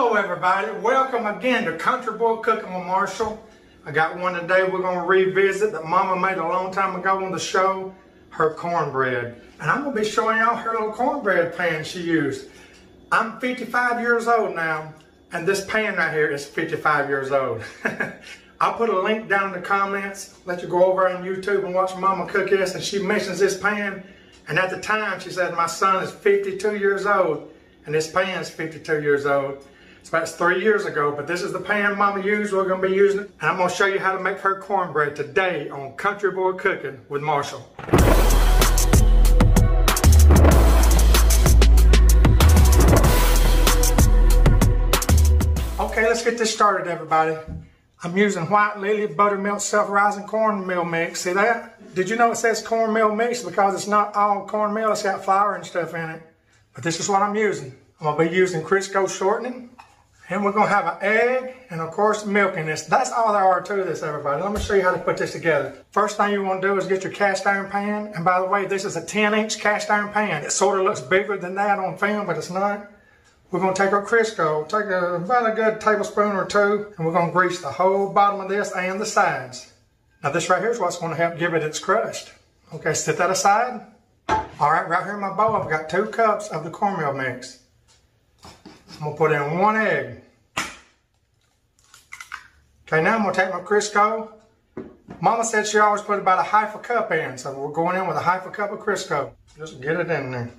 Hello everybody, welcome again to Country Boy Cooking with Marshall. I got one today we're going to revisit that Mama made a long time ago on the show, her cornbread. And I'm going to be showing y'all her little cornbread pan she used. I'm 55 years old now, and this pan right here is 55 years old. I'll put a link down in the comments, let you go over on YouTube and watch Mama cook this, and she mentions this pan. And at the time she said, my son is 52 years old, and this pan is 52 years old. So that's 3 years ago, but this is the pan Mama used. We're going to be using it. And I'm going to show you how to make her cornbread today on Country Boy Cooking with Marshall. Okay, let's get this started, everybody. I'm using white lily buttermilk self-rising cornmeal mix. See that? Did you know it says cornmeal mix? Because it's not all cornmeal, it's got flour and stuff in it. But this is what I'm using. I'm going to be using Crisco shortening. And we're going to have an egg and, of course, milk in this. That's all there are to this, everybody. Let me show you how to put this together. First thing you want to do is get your cast iron pan. And by the way, this is a 10-inch cast iron pan. It sort of looks bigger than that on film, but it's not. We're going to take our Crisco, take about a good tablespoon or two, and we're going to grease the whole bottom of this and the sides. Now this right here is what's going to help give it its crust. Okay, set that aside. All right, right here in my bowl, I've got 2 cups of the cornmeal mix. I'm going to put in 1 egg. Okay, now I'm going to take my Crisco. Mama said she always put about a half a cup in, so we're going in with a half a cup of Crisco. Just get it in there.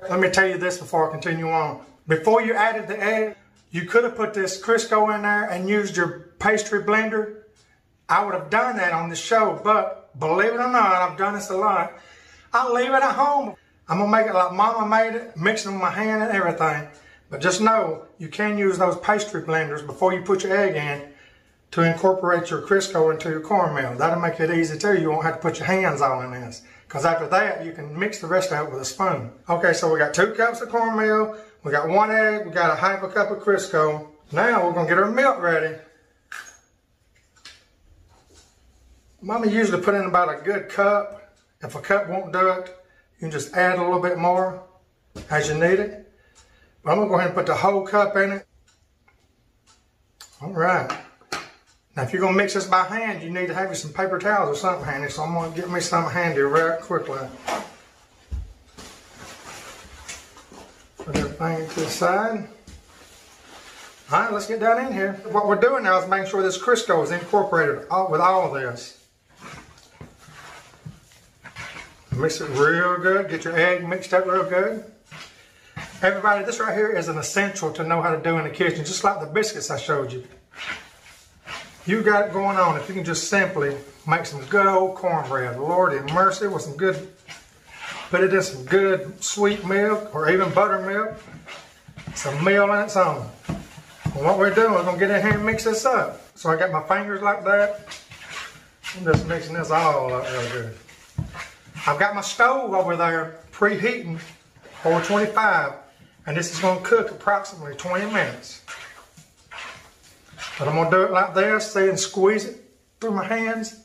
Let me tell you this before I continue on. Before you added the egg, you could have put this Crisco in there and used your pastry blender. I would have done that on the show, but believe it or not, I've done this a lot. I leave it at home. I'm going to make it like Mama made it, mixing with my hand and everything. But just know, you can use those pastry blenders before you put your egg in to incorporate your Crisco into your cornmeal. That'll make it easy too. You won't have to put your hands all in this. Because after that, you can mix the rest of it with a spoon. Okay, so we got 2 cups of cornmeal, we got 1 egg, we got a half a cup of Crisco. Now we're going to get our milk ready. Mama usually put in about a good cup. If a cup won't do it, you can just add a little bit more as you need it. But I'm going to go ahead and put the whole cup in it. All right. Now if you're going to mix this by hand, you need to have you some paper towels or something handy. So I'm going to get me some handy right quickly. Put everything to the side. All right, let's get down in here. What we're doing now is making sure this Crisco is incorporated with all of this. Mix it real good. Get your egg mixed up real good. Everybody, this right here is an essential to know how to do in the kitchen, just like the biscuits I showed you. You got it going on if you can just simply make some good old cornbread. Lordy mercy, with some good, put it in some good sweet milk or even buttermilk. Some meal in its own. And what we're doing, we're going to get in here and mix this up. So I got my fingers like that. I'm just mixing this all up real good. I've got my stove over there preheating 425, and this is going to cook approximately 20 minutes. But I'm going to do it like this, see, and squeeze it through my hands.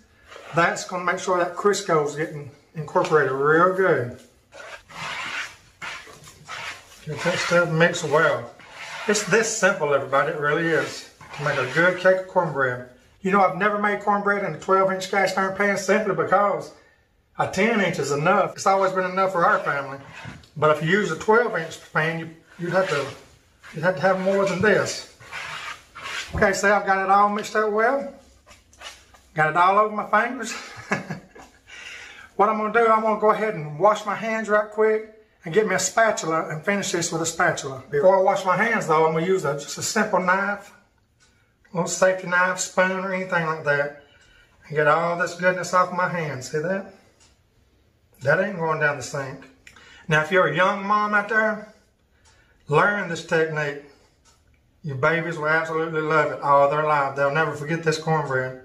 That's going to make sure that Crisco is getting incorporated real good. Get that stuff mixed well. It's this simple, everybody, it really is, to make a good cake of cornbread. You know, I've never made cornbread in a 12-inch cast iron pan simply because a 10-inch is enough. It's always been enough for our family. But if you use a 12-inch pan, you'd have to have more than this. Okay, so I've got it all mixed up well. Got it all over my fingers. What I'm going to do, I'm going to go ahead and wash my hands right quick and get me a spatula and finish this with a spatula. Before I wash my hands though, I'm going to use just a simple knife, a little safety knife, spoon or anything like that, and get all this goodness off my hands. See that? That ain't going down the sink. Now if you're a young mom out there, learn this technique. Your babies will absolutely love it all their life. They'll never forget this cornbread.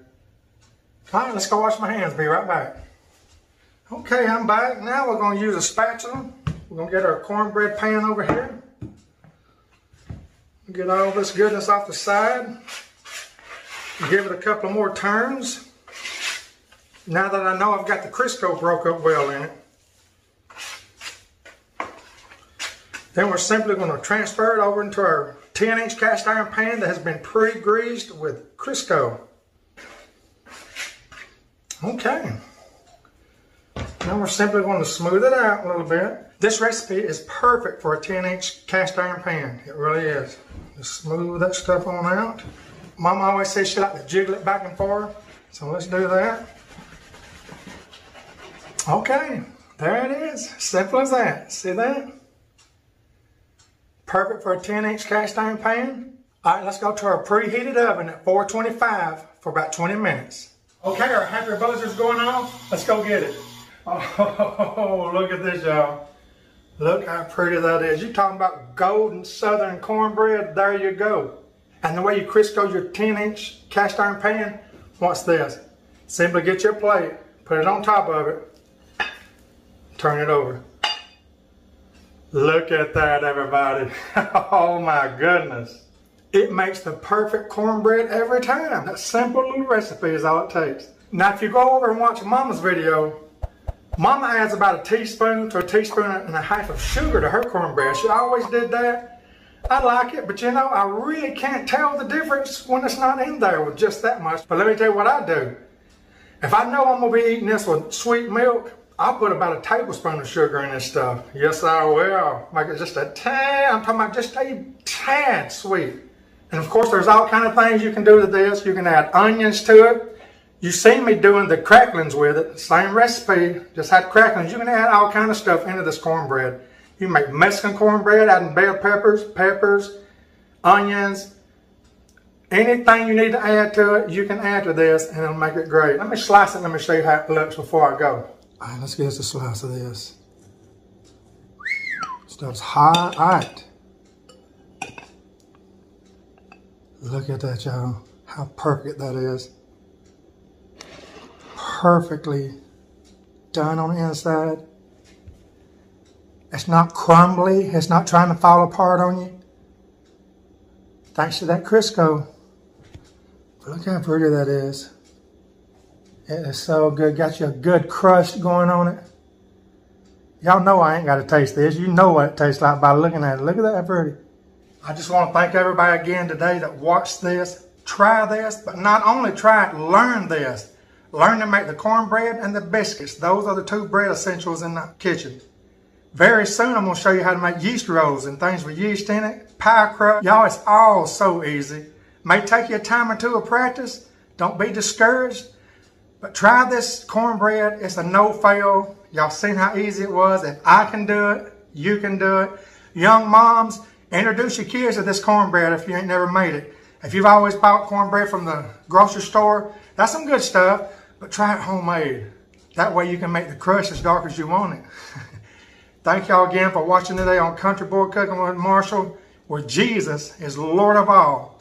All right, let's go wash my hands. Be right back. Okay, I'm back. Now we're going to use a spatula. We're going to get our cornbread pan over here. Get all this goodness off the side. Give it a couple more turns. Now that I know I've got the Crisco broke up well in it. Then we're simply going to transfer it over into our 10-inch cast iron pan that has been pre-greased with Crisco. Okay. Now we're simply going to smooth it out a little bit. This recipe is perfect for a 10-inch cast iron pan. It really is. Just smooth that stuff on out. Mama always says she likes to jiggle it back and forth. So let's do that. Okay. There it is. Simple as that. See that? Perfect for a 10-inch cast iron pan. All right, let's go to our preheated oven at 425 for about 20 minutes. Okay, our happy buzzer's going off. Let's go get it. Oh, look at this, y'all. Look how pretty that is. You're talking about golden southern cornbread. There you go. And the way you Crisco your 10-inch cast iron pan, what's this? Simply get your plate, put it on top of it, turn it over. Look at that, everybody. Oh my goodness. It makes the perfect cornbread every time. That simple little recipe is all it takes. Now if you go over and watch Mama's video, Mama adds about a teaspoon to a teaspoon and a half of sugar to her cornbread. She always did that. I like it, but you know, I really can't tell the difference when it's not in there with just that much. But let me tell you what I do. If I know I'm going to be eating this with sweet milk, I'll put about a tablespoon of sugar in this stuff. Yes, I will. Make it just a tad, I'm talking about just a tad sweet. And of course, there's all kind of things you can do to this. You can add onions to it. You've seen me doing the cracklings with it. Same recipe, just had cracklings. You can add all kind of stuff into this cornbread. You can make Mexican cornbread, adding bell peppers, onions. Anything you need to add to it, you can add to this and it'll make it great. Let me slice it, let me show you how it looks before I go. All right, let's get us a slice of this. Stuff's hot. All right. Look at that, y'all. How perfect that is. Perfectly done on the inside. It's not crumbly. It's not trying to fall apart on you. Thanks to that Crisco. Look how pretty that is. It is so good. Got you a good crust going on it. Y'all know I ain't got to taste this. You know what it tastes like by looking at it. Look at that pretty. I just want to thank everybody again today that watched this. Try this, but not only try it, learn this. Learn to make the cornbread and the biscuits. Those are the two bread essentials in the kitchen. Very soon I'm going to show you how to make yeast rolls and things with yeast in it. Pie crust. Y'all, it's all so easy. May take you a time or two of practice. Don't be discouraged. But try this cornbread. It's a no-fail. Y'all seen how easy it was. If I can do it, you can do it. Young moms, introduce your kids to this cornbread if you ain't never made it. If you've always bought cornbread from the grocery store, that's some good stuff, but try it homemade. That way you can make the crust as dark as you want it. Thank y'all again for watching today on Country Boy Cooking with Marshall, where Jesus is Lord of all.